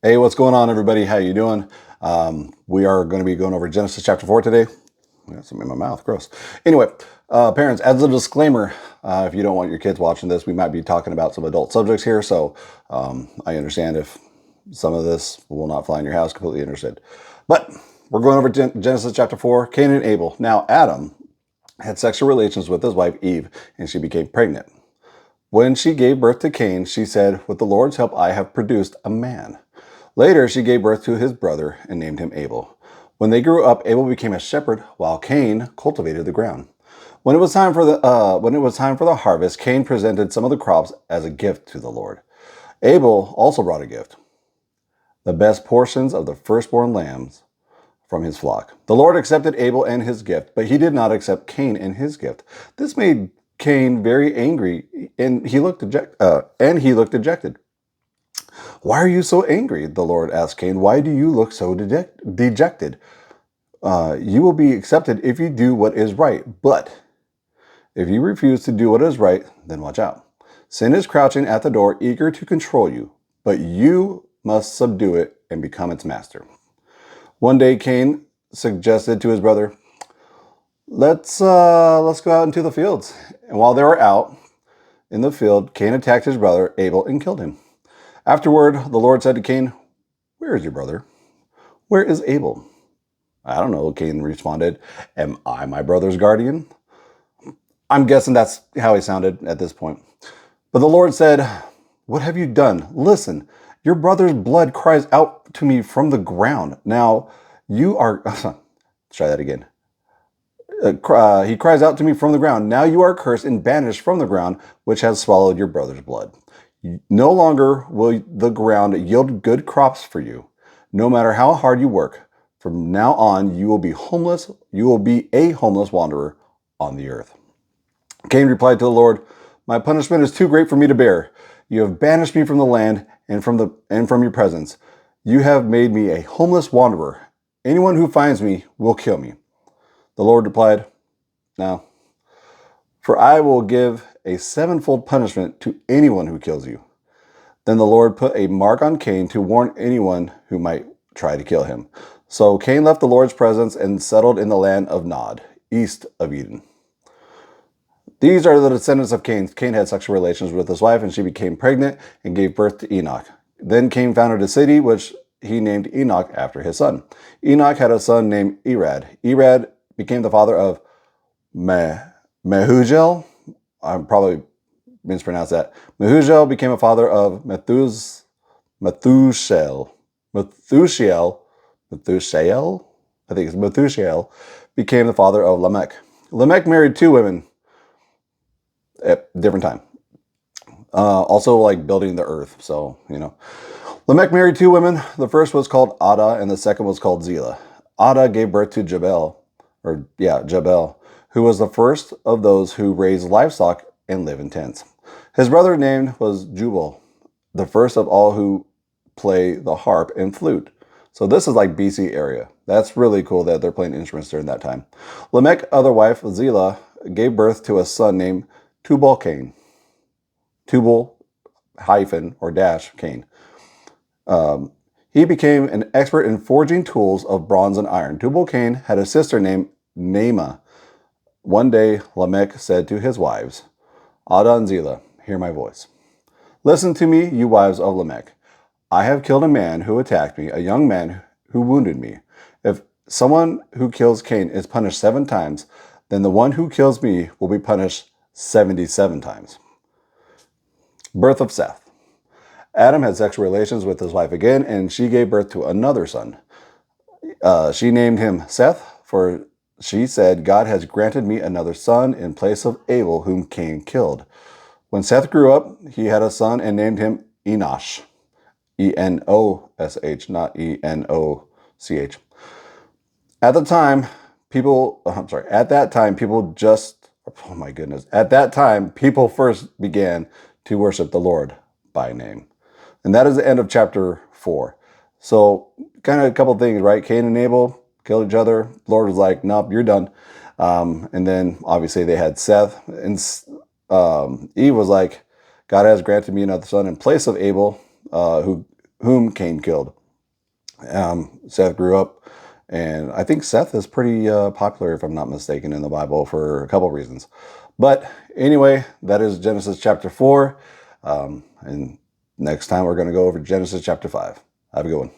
Hey, what's going on, everybody? How you doing? We are going to be going over Genesis chapter 4 today. I got something in my mouth. Gross. Anyway, parents, as a disclaimer, if you don't want your kids watching this, we might be talking about some adult subjects here. So I understand if some of this will not fly in your house. Completely understood. But we're going over Genesis chapter 4, Cain and Abel. Now, Adam had sexual relations with his wife Eve, and she became pregnant. When she gave birth to Cain, she said, "With the Lord's help, I have produced a man." Later, she gave birth to his brother and named him Abel. When they grew up, Abel became a shepherd, while Cain cultivated the ground. When it was time for the harvest, Cain presented some of the crops as a gift to the Lord. Abel also brought a gift: the best portions of the firstborn lambs from his flock. The Lord accepted Abel and his gift, but he did not accept Cain and his gift. This made Cain very angry, and he looked dejected. "Why are you so angry?" the Lord asked Cain. "Why do you look so dejected? You will be accepted if you do what is right. But if you refuse to do what is right, then watch out. Sin is crouching at the door, eager to control you, but you must subdue it and become its master." One day, Cain suggested to his brother, let's go out into the fields." And while they were out in the field, Cain attacked his brother Abel and killed him. Afterward, the Lord said to Cain, "Where is your brother? Where is Abel?" "I don't know," Cain responded. "Am I my brother's guardian?" I'm guessing that's how he sounded at this point. But the Lord said, "What have you done? Listen, your brother's blood cries out to me from the ground. Now you are..." Let's try that again. He cries out to me from the ground. "Now you are cursed and banished from the ground, which has swallowed your brother's blood. No longer will the ground yield good crops for you, no matter how hard you work. From now on, you will be homeless. You will be a homeless wanderer on the earth." Cain replied to the Lord, "My punishment is too great for me to bear. You have banished me from the land and from your presence. You have made me a homeless wanderer. Anyone who finds me will kill me." The Lord replied, "No, for I will give a sevenfold punishment to anyone who kills you." Then the Lord put a mark on Cain to warn anyone who might try to kill him. So Cain left the Lord's presence and settled in the land of Nod, east of Eden. These are the descendants of Cain. Cain had sexual relations with his wife, and she became pregnant and gave birth to Enoch. Then Cain founded a city, which he named Enoch after his son. Enoch had a son named Irad. Irad became the father of Mehujael. I probably mispronounced that. Mehujael became a father of Methusael. I think it's Methusael, became the father of Lamech. Lamech married two women at different time. Also like building the earth. So, Lamech married two women. The first was called Ada, and the second was called Zillah. Ada gave birth to Jabal, who was the first of those who raised livestock and live in tents. His brother's name was Jubal, the first of all who play the harp and flute. So this is like BC area. That's really cool that they're playing instruments during that time. Lamech's other wife, Zillah, gave birth to a son named Tubal-Cain. Tubal hyphen or dash Cain. He became an expert in forging tools of bronze and iron. Tubal-Cain had a sister named Naamah. One day, Lamech said to his wives, Ada and Zillah, hear my voice. Listen to me, you wives of Lamech. I have killed a man who attacked me, a young man who wounded me. If someone who kills Cain is punished 7 times, then the one who kills me will be punished 77 times. Birth of Seth. Adam had sexual relations with his wife again, and she gave birth to another son. She named him Seth, for she said, God has granted me another son in place of Abel, whom Cain killed. When Seth grew up, he had a son and named him Enosh. Enosh, not Enoch. At that time, people first began to worship the Lord by name. And that is the end of chapter 4. So, kind of a couple things, right? Cain and Abel killed each other. The Lord was like, nope, you're done. And then, obviously, they had Seth. And Eve was like, God has granted me another son in place of Abel, who whom Cain killed. Seth grew up, and I think Seth is pretty popular, if I'm not mistaken, in the Bible for a couple reasons. But anyway, that is Genesis chapter 4. And next time we're going to go over Genesis chapter 5. Have a good one.